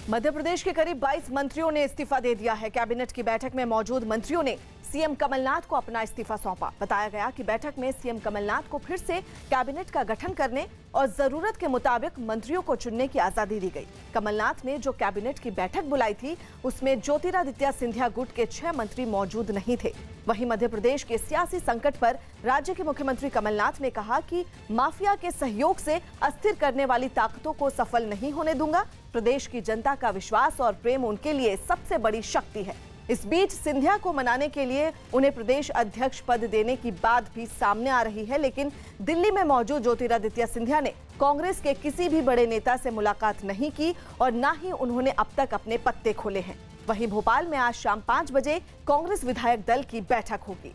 मध्य प्रदेश के करीब 22 मंत्रियों ने इस्तीफा दे दिया है। कैबिनेट की बैठक में मौजूद मंत्रियों ने सीएम कमलनाथ को अपना इस्तीफा सौंपा। बताया गया कि बैठक में सीएम कमलनाथ को फिर से कैबिनेट का गठन करने और जरूरत के मुताबिक मंत्रियों को चुनने की आजादी दी गई। कमलनाथ ने जो कैबिनेट की बैठक बुलाई थी उसमें ज्योतिरादित्य सिंधिया गुट के 6 मंत्री मौजूद नहीं थे। वहीं मध्य प्रदेश के सियासी संकट पर राज्य के मुख्यमंत्री कमलनाथ ने कहा कि माफिया के सहयोग से अस्थिर करने वाली ताकतों को सफल नहीं होने दूंगा। प्रदेश की जनता का विश्वास और प्रेम उनके लिए सबसे बड़ी शक्ति है। इस बीच सिंधिया को मनाने के लिए उन्हें प्रदेश अध्यक्ष पद देने की बात भी सामने आ रही है, लेकिन दिल्ली में मौजूद ज्योतिरादित्य सिंधिया ने कांग्रेस के किसी भी बड़े नेता से मुलाकात नहीं की और न ही उन्होंने अब तक अपने पत्ते खोले हैं। वहीं भोपाल में आज शाम 5 बजे कांग्रेस विधायक दल की बैठक होगी।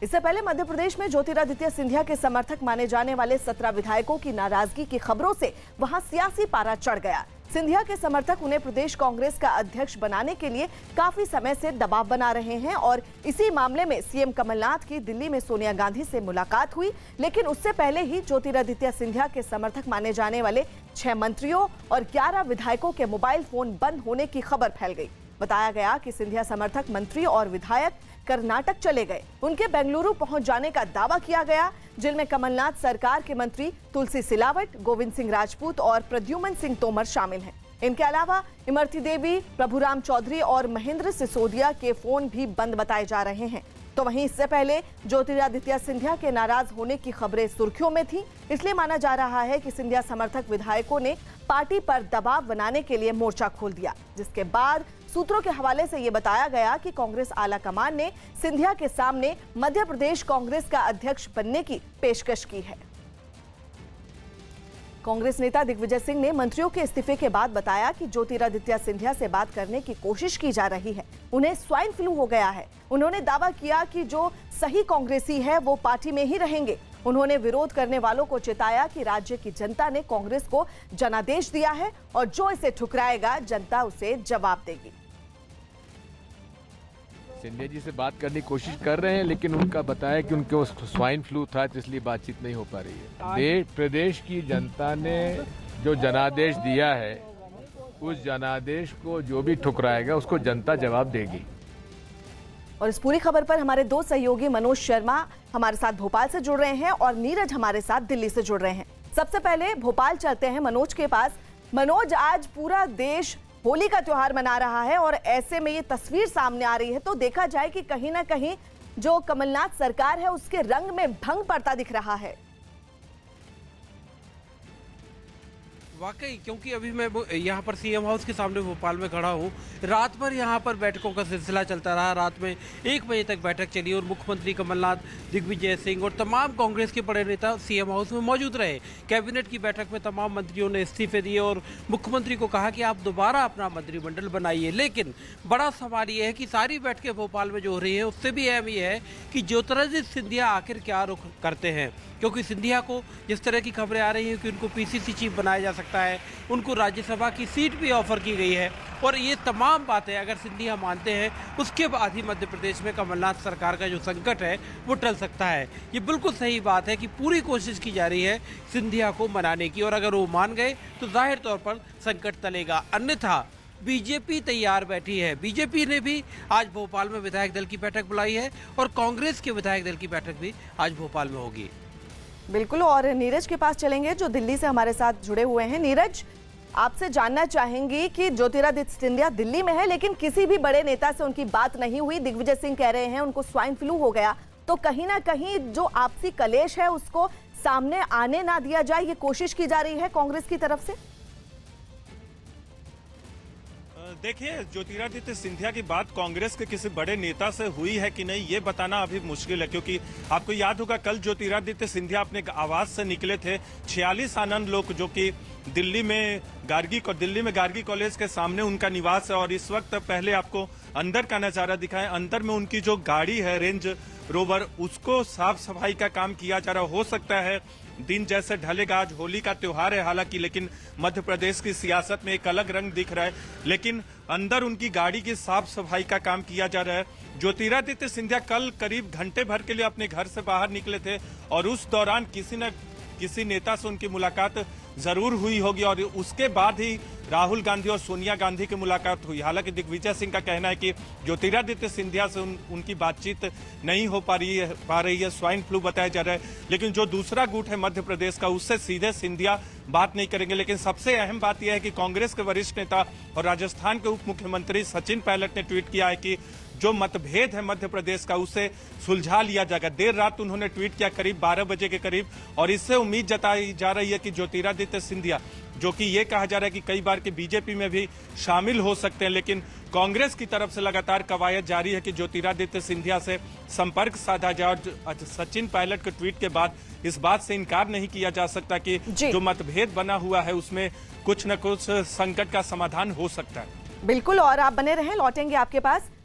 इससे पहले मध्य प्रदेश में ज्योतिरादित्य सिंधिया के समर्थक माने जाने वाले 17 विधायकों की नाराजगी की खबरों से वहां सियासी पारा चढ़ गया। सिंधिया के समर्थक उन्हें प्रदेश कांग्रेस का अध्यक्ष बनाने के लिए काफी समय से दबाव बना रहे हैं और इसी मामले में सीएम कमलनाथ की दिल्ली में सोनिया गांधी से मुलाकात हुई, लेकिन उससे पहले ही ज्योतिरादित्य सिंधिया के समर्थक माने जाने वाले 6 मंत्रियों और 11 विधायकों के मोबाइल फोन बंद होने की खबर फैल गई। बताया गया कि सिंधिया समर्थक मंत्री और विधायक कर्नाटक चले गए। उनके बेंगलुरु पहुंच जाने का दावा किया गया, जिनमें कमलनाथ सरकार के मंत्री तुलसी सिलावट, गोविंद सिंह राजपूत और प्रद्युमन सिंह तोमर शामिल हैं। इनके अलावा इमरती देवी, प्रभुराम चौधरी और महेंद्र सिसोदिया के फोन भी बंद बताए जा रहे हैं। तो वहीं इससे पहले ज्योतिरादित्य सिंधिया के नाराज होने की खबरें सुर्खियों में थी। इसलिए माना जा रहा है कि सिंधिया समर्थक विधायकों ने पार्टी पर दबाव बनाने के लिए मोर्चा खोल दिया, जिसके बाद सूत्रों के हवाले से यह बताया गया कि कांग्रेस आला कमान ने सिंधिया के सामने मध्य प्रदेश कांग्रेस का अध्यक्ष बनने की पेशकश की है। कांग्रेस नेता दिग्विजय सिंह ने मंत्रियों के इस्तीफे के बाद बताया कि ज्योतिरादित्य सिंधिया से बात करने की कोशिश की जा रही है। उन्हें स्वाइन फ्लू हो गया है। उन्होंने दावा किया कि जो सही कांग्रेसी है वो पार्टी में ही रहेंगे। उन्होंने विरोध करने वालों को चेताया कि राज्य की जनता ने कांग्रेस को जनादेश दिया है और जो इसे ठुकराएगा जनता उसे जवाब देगी। सिंधिया जी से बात करने की कोशिश कर रहे हैं, लेकिन उनका बताया कि उनको स्वाइन फ्लू था, तो इसलिए बातचीत नहीं हो पा रही है। प्रदेश की जनता ने जो जनादेश दिया है, उस जनादेश को जो भी ठुकराएगा उसको जनता जवाब देगी। और इस पूरी खबर पर हमारे 2 सहयोगी मनोज शर्मा हमारे साथ भोपाल से जुड़ रहे हैं और नीरज हमारे साथ दिल्ली से जुड़ रहे हैं। सबसे पहले भोपाल चलते हैं मनोज के पास। मनोज, आज पूरा देश होली का त्योहार मना रहा है और ऐसे में ये तस्वीर सामने आ रही है तो देखा जाए कि कहीं ना कहीं जो कमलनाथ सरकार है उसके रंग में भंग पड़ता दिख रहा है। वाकई, क्योंकि अभी मैं यहाँ पर सीएम हाउस के सामने भोपाल में खड़ा हूँ। रात भर यहाँ पर बैठकों का सिलसिला चलता रहा। रात में 1 बजे तक बैठक चली और मुख्यमंत्री कमलनाथ, दिग्विजय सिंह और तमाम कांग्रेस के बड़े नेता सीएम हाउस में मौजूद रहे। कैबिनेट की बैठक में तमाम मंत्रियों ने इस्तीफे दिए और मुख्यमंत्री को कहा कि आप दोबारा अपना मंत्रिमंडल बनाइए। लेकिन बड़ा सवाल ये है कि सारी बैठकें भोपाल में जो हो रही है उससे भी अहम ये है कि ज्योतिरादित्य सिंधिया आखिर क्या रुख करते हैं, क्योंकि सिंधिया को जिस तरह की खबरें आ रही हैं कि उनको पीसीसी चीफ बनाया जा सकता है, उनको राज्यसभा की सीट भी ऑफर की गई है और ये तमाम बातें अगर सिंधिया मानते हैं उसके बाद ही मध्य प्रदेश में कमलनाथ सरकार का जो संकट है वो टल सकता है। ये बिल्कुल सही बात है कि पूरी कोशिश की जा रही है सिंधिया को मनाने की और अगर वो मान गए तो जाहिर तौर पर संकट टलेगा। अन्यथा बीजेपी तैयार बैठी है। बीजेपी ने भी आज भोपाल में विधायक दल की बैठक बुलाई है और कांग्रेस के विधायक दल की बैठक भी आज भोपाल में होगी। बिल्कुल, और नीरज के पास चलेंगे जो दिल्ली से हमारे साथ जुड़े हुए हैं। नीरज, आपसे जानना चाहेंगी कि ज्योतिरादित्य सिंधिया दिल्ली में है लेकिन किसी भी बड़े नेता से उनकी बात नहीं हुई। दिग्विजय सिंह कह रहे हैं उनको स्वाइन फ्लू हो गया, तो कहीं ना कहीं जो आपसी कलेश है उसको सामने आने ना दिया जाए, ये कोशिश की जा रही है कांग्रेस की तरफ से। देखिए, ज्योतिरादित्य सिंधिया की बात कांग्रेस के किसी बड़े नेता से हुई है कि नहीं ये बताना अभी मुश्किल है, क्योंकि आपको याद होगा कल ज्योतिरादित्य सिंधिया अपने आवास से निकले थे। 46 आनंद लोग जो कि दिल्ली में गार्गी कॉलेज के सामने उनका निवास है और इस वक्त पहले आपको अंदर का नजारा दिखाएं। अंदर में उनकी जो गाड़ी है रेंज रोवर, उसको साफ सफाई का काम किया जा रहा। हो सकता है दिन जैसे ढलेगा, आज होली का त्योहार है हालांकि, लेकिन मध्य प्रदेश की सियासत में एक अलग रंग दिख रहा है। लेकिन अंदर उनकी गाड़ी की साफ सफाई का काम किया जा रहा है। ज्योतिरादित्य सिंधिया कल करीब घंटे भर के लिए अपने घर से बाहर निकले थे और उस दौरान किसी न किसी नेता से उनकी मुलाकात जरूर हुई होगी और उसके बाद ही राहुल गांधी और सोनिया गांधी की मुलाकात हुई। हालांकि दिग्विजय सिंह का कहना है कि ज्योतिरादित्य सिंधिया से उनकी बातचीत नहीं हो पा रही है, स्वाइन फ्लू बताया जा रहा है। लेकिन जो दूसरा गुट है मध्य प्रदेश का, उससे सीधे सिंधिया बात नहीं करेंगे। लेकिन सबसे अहम बात यह है कि कांग्रेस के वरिष्ठ नेता और राजस्थान के उप मुख्यमंत्री सचिन पायलट ने ट्वीट किया है कि जो मतभेद है मध्य प्रदेश का उसे सुलझा लिया जाएगा। देर रात उन्होंने ट्वीट किया करीब 12 बजे के करीब, और इससे उम्मीद जताई जा रही है कि ज्योतिरादित्य सिंधिया, जो कि ये कहा जा रहा है कि कई बार के बीजेपी में भी शामिल हो सकते हैं, लेकिन कांग्रेस की तरफ से लगातार कवायद जारी है कि ज्योतिरादित्य सिंधिया से संपर्क साधा जाए। और सचिन पायलट के ट्वीट के बाद इस बात से इनकार नहीं किया जा सकता कि जो मतभेद बना हुआ है उसमें कुछ न कुछ संकट का समाधान हो सकता है। बिल्कुल, और आप बने रहें, लौटेंगे आपके पास।